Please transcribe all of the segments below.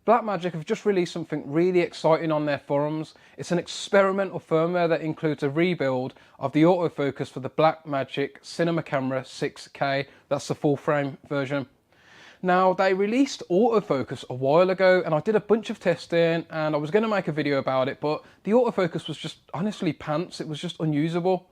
Blackmagic have just released something really exciting on their forums. It's an experimental firmware that includes a rebuild of the autofocus for the Blackmagic Cinema Camera 6K. That's the full frame version. Now, they released autofocus a while ago and I did a bunch of testing and I was going to make a video about it, but the autofocus was just honestly pants. It was just unusable.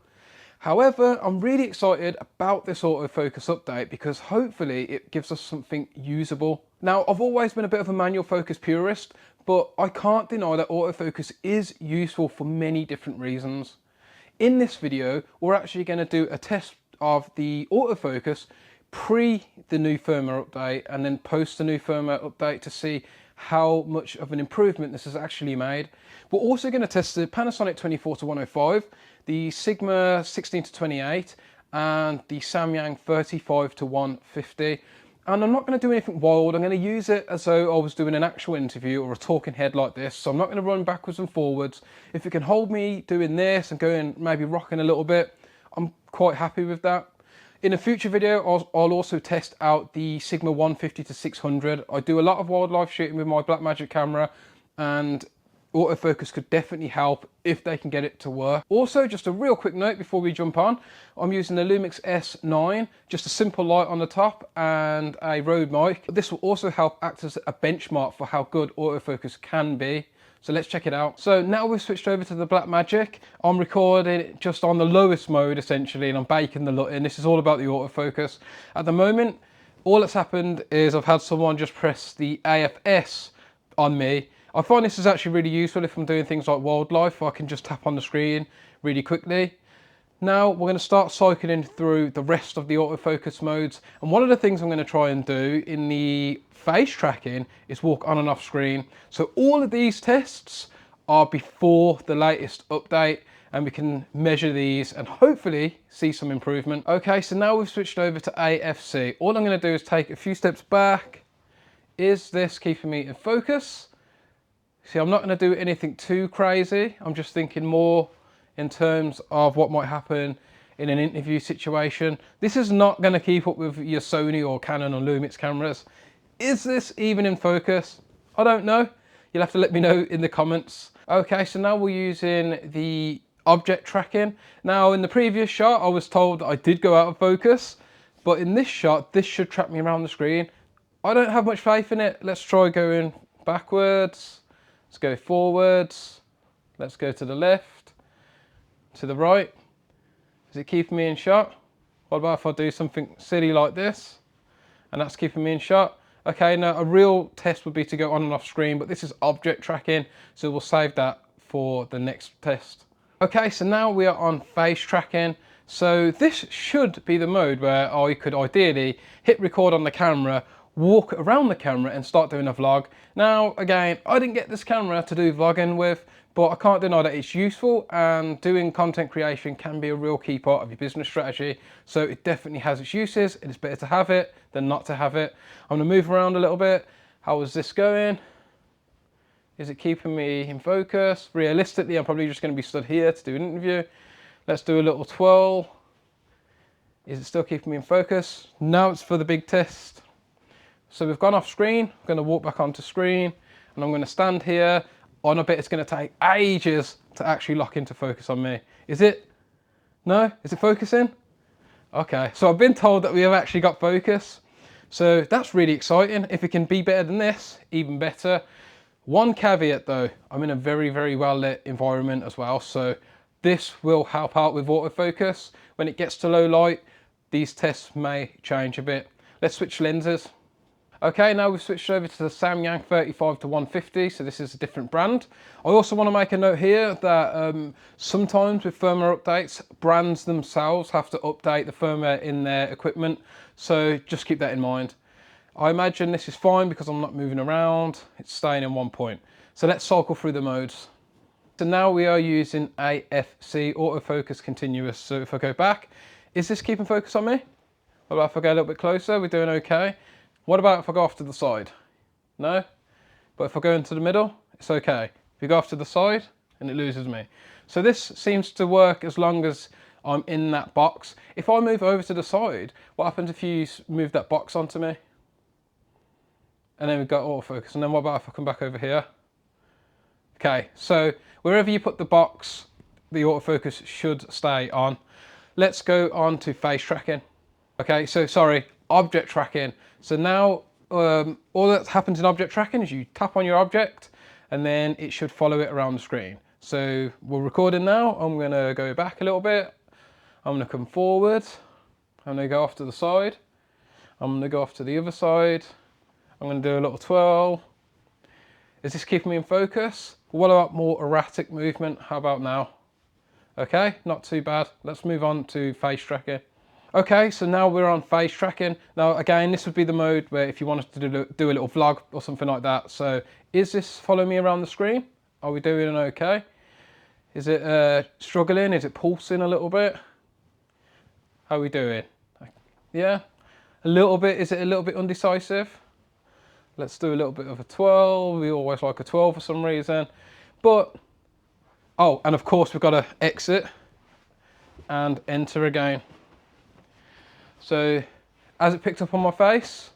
However, I'm really excited about this autofocus update because hopefully it gives us something usable. Now, I've always been a bit of a manual focus purist, but I can't deny that autofocus is useful for many different reasons. In this video, we're actually going to do a test of the autofocus pre the new firmware update and then post the new firmware update to see how much of an improvement this has actually made. We're also going to test the Panasonic 24-105, the Sigma 16-28 and the Samyang 35-150. And I'm not going to do anything wild. I'm going to use it as though I was doing an actual interview or a talking head like this. So I'm not going to run backwards and forwards. If it can hold me doing this and going maybe rocking a little bit, I'm quite happy with that. In a future video, I'll also test out the Sigma 150-600. I do a lot of wildlife shooting with my Blackmagic camera and autofocus could definitely help if they can get it to work. Also, just a real quick note before we jump on, I'm using the Lumix S9, just a simple light on the top and a Rode mic. This will also help act as a benchmark for how good autofocus can be. So let's check it out. So now we've switched over to the Blackmagic. I'm recording it just on the lowest mode essentially, and I'm baking the LUT in. This is all about the autofocus. At the moment, all that's happened is I've had someone just press the AFS on me. I find this is actually really useful if I'm doing things like wildlife. I can just tap on the screen really quickly. Now we're going to start cycling through the rest of the autofocus modes. And one of the things I'm going to try and do in the face tracking is walk on and off screen. So all of these tests are before the latest update and we can measure these and hopefully see some improvement. Okay, so now we've switched over to AFC. All I'm going to do is take a few steps back. Is this keeping me in focus? See, I'm not going to do anything too crazy. I'm just thinking more in terms of what might happen in an interview situation. This is not going to keep up with your Sony or Canon or Lumix cameras. Is this even in focus? I don't know. You'll have to let me know in the comments. Okay, so now we're using the object tracking. Now in the previous shot, I was told that I did go out of focus, but in this shot, this should track me around the screen. I don't have much faith in it. Let's try going backwards. Let's go forwards. Let's go to the left, to the right. Is it keeping me in shot? What about if I do something silly like this? And that's keeping me in shot. Okay, now a real test would be to go on and off screen, but this is object tracking, so we'll save that for the next test. Okay, so now we are on face tracking. So this should be the mode where I could ideally hit record on the camera, walk around the camera and start doing a vlog. Now, again, I didn't get this camera to do vlogging with, but I can't deny that it's useful and doing content creation can be a real key part of your business strategy. So it definitely has its uses. It is better to have it than not to have it. I'm gonna move around a little bit. How is this going? Is it keeping me in focus? Realistically, I'm probably just gonna be stood here to do an interview. Let's do a little twirl. Is it still keeping me in focus? Now it's for the big test. So we've gone off screen. I'm gonna walk back onto screen and I'm gonna stand here. On a bit, it's going to take ages to actually lock into focus on me. Is it? No? Is it focusing? Okay, so I've been told that we have actually got focus. So that's really exciting. If it can be better than this, even better. One caveat though, I'm in a very, very well lit environment as well. So this will help out with autofocus. When it gets to low light, these tests may change a bit. Let's switch lenses. Okay, now we've switched over to the Samyang 35-150, so this is a different brand. I also want to make a note here that sometimes with firmware updates, brands themselves have to update the firmware in their equipment, so just keep that in mind. I imagine this is fine because I'm not moving around, it's staying in one point. So let's cycle through the modes. So now we are using AFC, autofocus continuous. So if I go back, is this keeping focus on me? What about if I go a little bit closer? We're doing okay. What about if I go off to the side? No? But if I go into the middle, it's okay. If you go off to the side, and it loses me. So this seems to work as long as I'm in that box. If I move over to the side, what happens if you move that box onto me? and then we've got autofocus. And then what about if I come back over here? Okay, so wherever you put the box, the autofocus should stay on. Let's go on to face tracking. Okay, so sorry, object tracking. So now all that happens in object tracking is you tap on your object and then it should follow it around the screen. So we're recording now. I'm gonna go back a little bit. I'm gonna come forward. I'm gonna go off to the side. I'm gonna go off to the other side. I'm gonna do a little twirl. Is this keeping me in focus? What about more erratic movement? How about now? Okay, not too bad. Let's move on to face tracking. Okay, so now we're on face tracking. Now again, this would be the mode where if you wanted to do a little vlog or something like that. So is this following me around the screen? Are we doing okay? Is it struggling? Is it pulsing a little bit? How are we doing? Yeah, a little bit. Is it a little bit undecisive? Let's do a little bit of a twirl. We always like a twirl for some reason. But, oh, and of course we've got to exit and enter again. So, has it picked up on my face?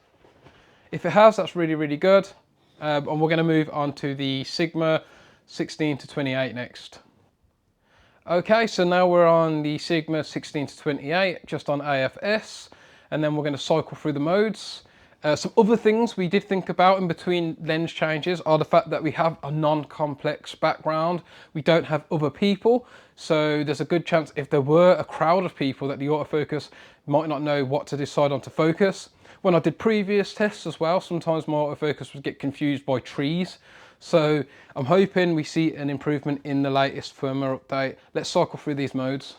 If it has, that's really, really good. And we're going to move on to the Sigma 16 to 28 next. Okay, so now we're on the Sigma 16 to 28, just on AFS. And then we're going to cycle through the modes. Some other things we did think about in between lens changes are the fact that we have a non-complex background. We don't have other people, so there's a good chance if there were a crowd of people that the autofocus might not know what to decide on to focus. When I did previous tests as well, sometimes my autofocus would get confused by trees. So I'm hoping we see an improvement in the latest firmware update. Let's cycle through these modes.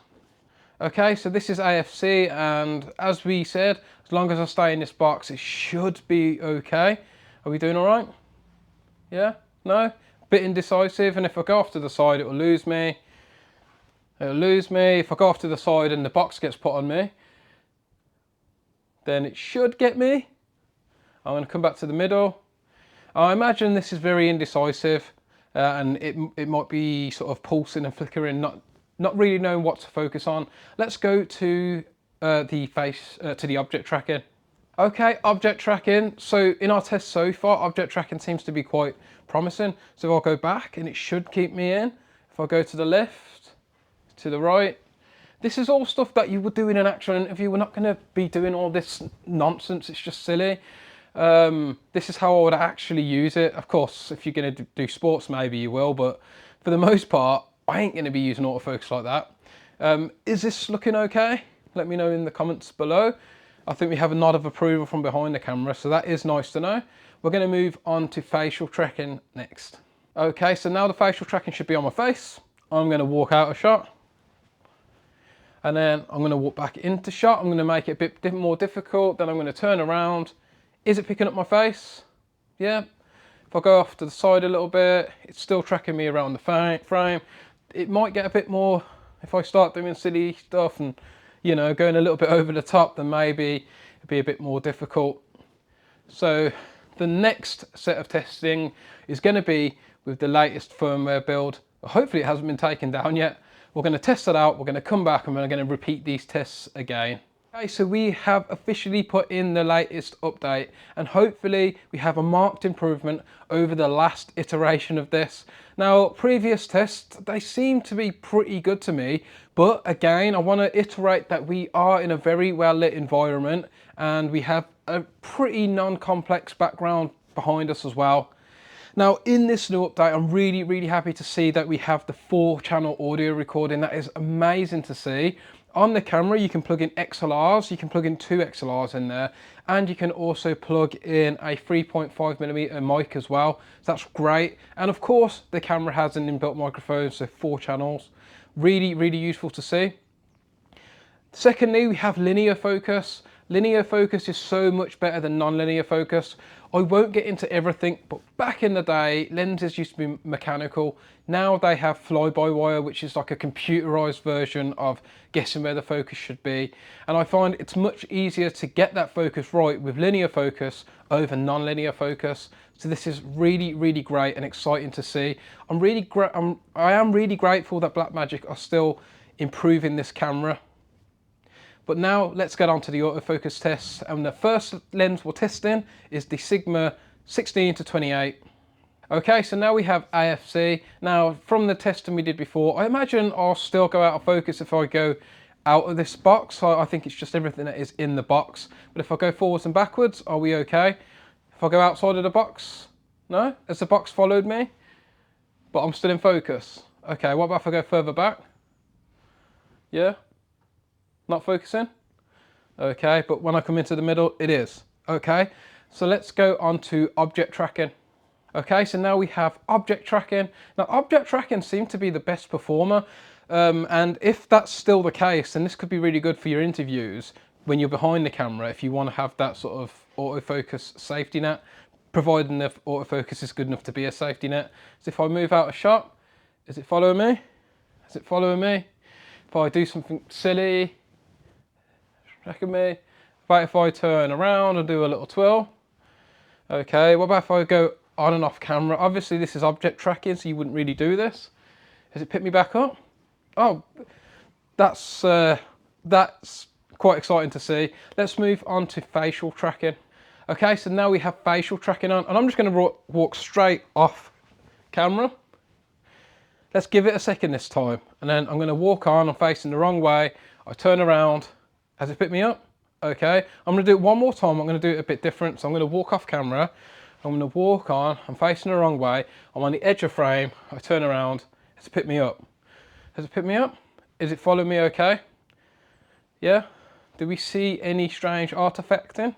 Okay, so this is AFC, and as we said, as long as I stay in this box, it should be okay. Are we doing all right? Yeah? No? Bit indecisive, and if I go off to the side, it will lose me. It'll lose me. If I go off to the side and the box gets put on me, then it should get me. I'm going to come back to the middle. I imagine this is very indecisive, and it might be sort of pulsing and flickering, not really knowing what to focus on. Let's go to the object tracking. Okay, object tracking. So in our test so far, object tracking seems to be quite promising. So I'll go back and it should keep me in. If I go to the left, to the right, this is all stuff that you would do in an actual interview. We're not going to be doing all this nonsense. It's just silly. This is how I would actually use it. Of course, if you're going to do sports, maybe you will, but for the most part, I ain't going to be using autofocus like that. Is this looking okay? Let me know in the comments below. I think we have a nod of approval from behind the camera, so that is nice to know. We're going to move on to facial tracking next. Okay, so now the facial tracking should be on my face. I'm going to walk out of shot. And then I'm going to walk back into shot. I'm going to make it a bit more difficult. Then I'm going to turn around. Is it picking up my face? Yeah. If I go off to the side a little bit, it's still tracking me around the frame. It might get a bit more, if I start doing silly stuff and, you know, going a little bit over the top, then maybe it'd be a bit more difficult. So the next set of testing is going to be with the latest firmware build. Hopefully it hasn't been taken down yet. We're going to test it out. We're going to come back and we're going to repeat these tests again. Okay, so we have officially put in the latest update, and hopefully we have a marked improvement over the last iteration of this. Now, previous tests, they seem to be pretty good to me, but again, I want to iterate that we are in a very well lit environment and we have a pretty non-complex background behind us as well. Now, in this new update, I'm really happy to see that we have the 4-channel audio recording. That is amazing to see. On the camera, you can plug in XLRs, you can plug in 2 XLRs in there, and you can also plug in a 3.5mm mic as well. So that's great. And of course, the camera has an inbuilt microphone, so 4 channels. Really useful to see. Secondly, we have linear focus. Linear focus is so much better than non-linear focus. I won't get into everything, but back in the day, lenses used to be mechanical. Now they have fly-by-wire, which is like a computerized version of guessing where the focus should be. And I find it's much easier to get that focus right with linear focus over non-linear focus. So this is really great and exciting to see. I am really grateful that Blackmagic are still improving this camera. But now let's get on to the autofocus tests. And the first lens we're testing is the Sigma 16 to 28. Okay, so now we have AFC. Now, from the testing we did before, I imagine I'll still go out of focus if I go out of this box. So I think it's just everything that is in the box. But if I go forwards and backwards, are we okay? If I go outside of the box, no? Has the box followed me? But I'm still in focus. Okay, what about if I go further back? Yeah? Not focusing? Okay, but when I come into the middle, it is. Okay, so let's go on to object tracking. Okay, so now we have object tracking. Now, object tracking seems to be the best performer. And if that's still the case, then this could be really good for your interviews when you're behind the camera, if you want to have that sort of autofocus safety net, providing the autofocus is good enough to be a safety net. So if I move out of shot, is it following me? Is it following me? If I do something silly, tracking me. But if I turn around and do a little twirl, okay, what about if I go on and off camera? Obviously this is object tracking, so you wouldn't really do this. Has it picked me back up? Oh, that's quite exciting to see. Let's move on to facial tracking. Okay, so now we have facial tracking on, and I'm just going to walk straight off camera. Let's give it a second this time, and then I'm going to walk on. I'm facing the wrong way. I turn around. Has it picked me up? Okay, I'm going to do it one more time. I'm going to do it a bit different. So I'm going to walk off camera. I'm going to walk on, I'm facing the wrong way, I'm on the edge of frame, I turn around, has it picked me up? Has it picked me up? Is it following me okay? Yeah? Do we see any strange artifacting?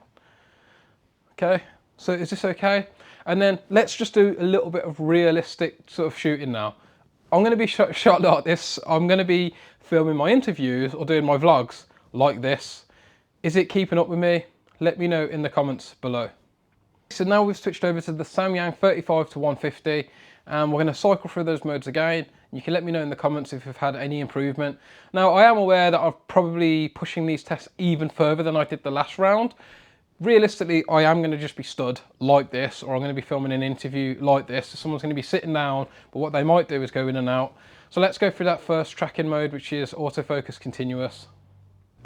Okay, so is this okay? And then let's just do a little bit of realistic sort of shooting now. I'm going to be shot like this, I'm going to be filming my interviews or doing my vlogs like this. Is it keeping up with me? Let me know in the comments below. So now we've switched over to the Samyang 35 to 150 and we're going to cycle through those modes again. You can let me know in the comments if you've had any improvement. Now I am aware that I'm probably pushing these tests even further than I did the last round. Realistically, I am going to just be stood like this, or I'm going to be filming an interview like this. So someone's going to be sitting down, but what they might do is go in and out. So let's go through that first tracking mode, which is autofocus continuous.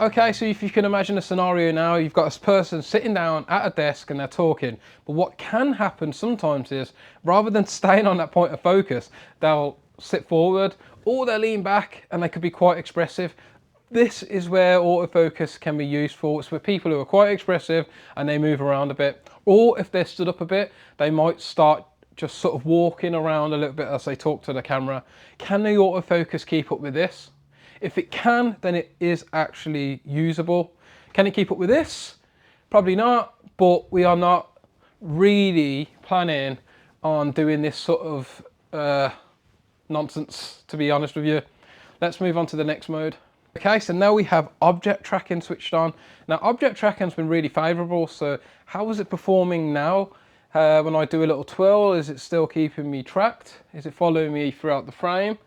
Okay, so if you can imagine a scenario now, you've got a person sitting down at a desk and they're talking, but what can happen sometimes is, rather than staying on that point of focus, they'll sit forward or they'll lean back and they could be quite expressive. This is where autofocus can be useful. It's for people who are quite expressive and they move around a bit, or if they're stood up a bit, they might start just sort of walking around a little bit as they talk to the camera. Can the autofocus keep up with this? If it can, then it is actually usable. Can it keep up with this? Probably not, but we are not really planning on doing this sort of nonsense, to be honest with you. Let's move on to the next mode. Okay, so now we have object tracking switched on. Now, object tracking has been really favorable, so how is it performing now? When I do a little twirl, is it still keeping me tracked? Is it following me throughout the frame?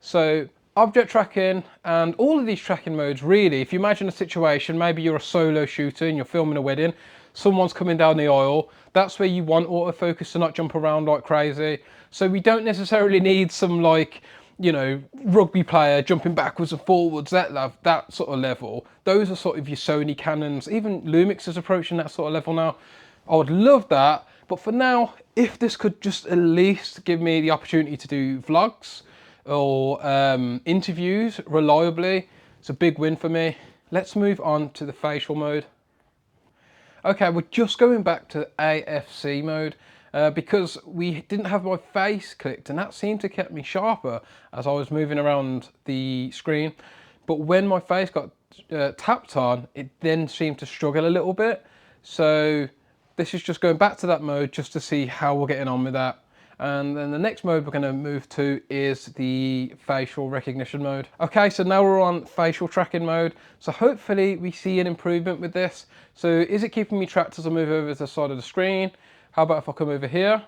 So object tracking and all of these tracking modes, really, if you imagine a situation, maybe you're a solo shooter and you're filming a wedding, someone's coming down the aisle, that's where you want autofocus to not jump around like crazy. So we don't necessarily need some, like, you know, rugby player jumping backwards and forwards, that sort of level. Those are sort of your Sony Canons. Even Lumix is approaching that sort of level now. I would love that, but for now, if this could just at least give me the opportunity to do vlogs or interviews reliably, it's a big win for me. Let's move on to the facial mode. Okay, we're just going back to AFC mode because we didn't have my face clicked, and that seemed to keep me sharper as I was moving around the screen. But when my face got tapped on, it then seemed to struggle a little bit. So this is just going back to that mode just to see how we're getting on with that. And then the next mode we're going to move to is the facial recognition mode. Okay, so now we're on facial tracking mode. So hopefully we see an improvement with this. So is it keeping me tracked as I move over to the side of the screen? How about if I come over here?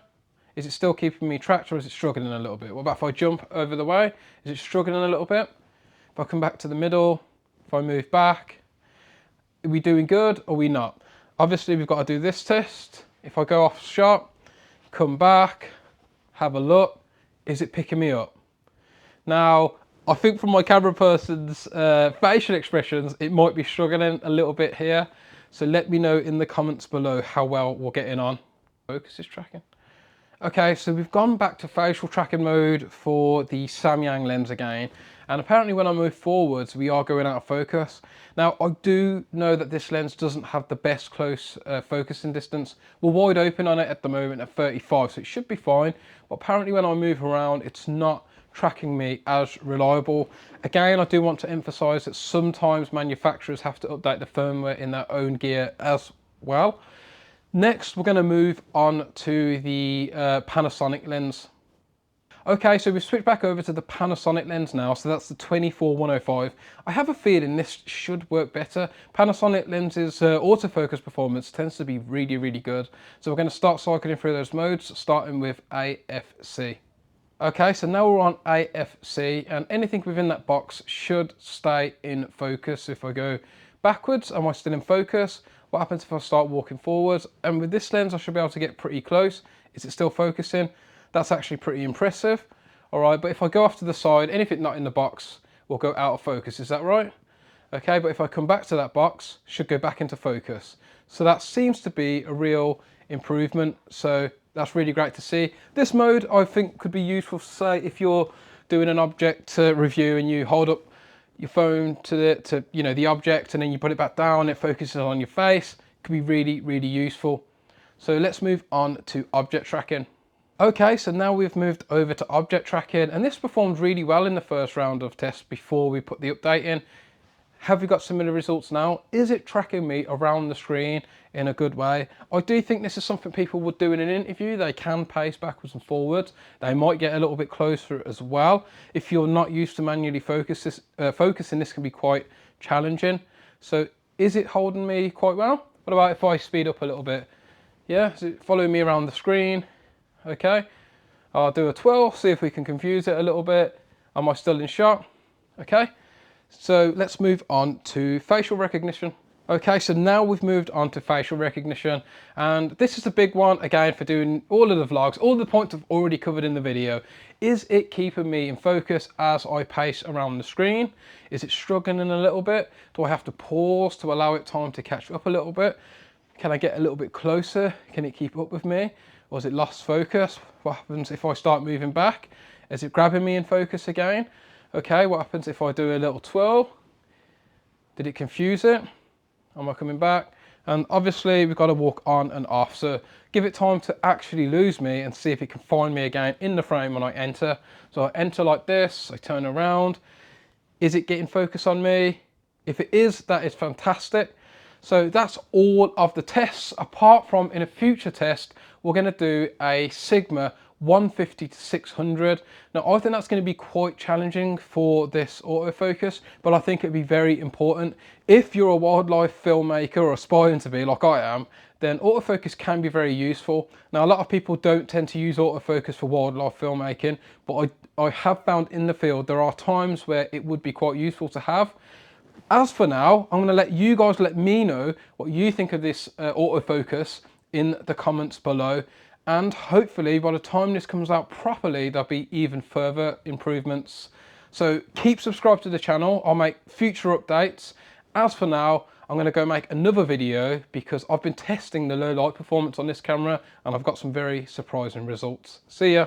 Is it still keeping me tracked, or is it struggling a little bit? What about if I jump over the way? Is it struggling a little bit? If I come back to the middle, if I move back, are we doing good or are we not? Obviously we've got to do this test. If I go off shot, come back, have a look, is it picking me up? Now, I think from my camera person's facial expressions, it might be struggling a little bit here. So let me know in the comments below how well we're getting on. Focus is tracking. Okay, so we've gone back to facial tracking mode for the Samyang lens again, and apparently when I move forwards we are going out of focus. Now I do know that this lens doesn't have the best close focusing distance. We're wide open on it at the moment at 35, so it should be fine, but apparently when I move around it's not tracking me as reliable. Again, I do want to emphasize that sometimes manufacturers have to update the firmware in their own gear as well. Next, we're going to move on to the Panasonic lens. Okay, so we've switched back over to the Panasonic lens now, so that's the 24-105. I have a feeling this should work better. Panasonic lenses autofocus performance tends to be really, really good. So we're going to start cycling through those modes, starting with AFC. Okay, so now we're on AFC, and anything within that box should stay in focus. If I go backwards, am I still in focus? What happens if I start walking forwards? And with this lens, I should be able to get pretty close. Is it still focusing? That's actually pretty impressive. All right, but if I go off to the side, anything not in the box will go out of focus. Is that right? Okay, but if I come back to that box, should go back into focus. So that seems to be a real improvement. So that's really great to see. This mode, I think, could be useful, say, if you're doing an object review and you hold up your phone to the object, and then you put it back down, it focuses on your face. It could be really, really useful. So let's move on to object tracking. Okay, so now we've moved over to object tracking, and this performed really well in the first round of tests before we put the update in. Have we got similar results now? Is it tracking me around the screen in a good way? I do think this is something people would do in an interview. They can pace backwards and forwards. They might get a little bit closer as well. If you're not used to manually focusing, this can be quite challenging. So is it holding me quite well? What about if I speed up a little bit? Yeah, is it following me around the screen? Okay, I'll do a 12, see if we can confuse it a little bit. Am I still in shot? Okay. So let's move on to facial recognition. Okay, so now we've moved on to facial recognition, and this is a big one again for doing all of the vlogs, all the points I've already covered in the video. Is it keeping me in focus as I pace around the screen? Is it struggling a little bit? Do I have to pause to allow it time to catch up a little bit? Can I get a little bit closer? Can it keep up with me? Or is it lost focus? What happens if I start moving back? Is it grabbing me in focus again? Okay, what happens if I do a little twirl? Did it confuse it? Am I coming back? And obviously we've got to walk on and off, so give it time to actually lose me and see if it can find me again in the frame when I enter. So I enter like this, I turn around. Is it getting focus on me? If it is, that is fantastic. So that's all of the tests, apart from in a future test, we're going to do a Sigma 150 to 600. Now I think that's going to be quite challenging for this autofocus, but I think it'd be very important. If you're a wildlife filmmaker or aspiring to be like I am, then autofocus can be very useful. Now a lot of people don't tend to use autofocus for wildlife filmmaking, but I have found in the field there are times where it would be quite useful to have. As for now, I'm going to let you guys let me know what you think of this autofocus in the comments below. And hopefully by the time this comes out properly, there'll be even further improvements. So keep subscribed to the channel. I'll make future updates. As for now, I'm going to go make another video because I've been testing the low light performance on this camera and I've got some very surprising results. See ya.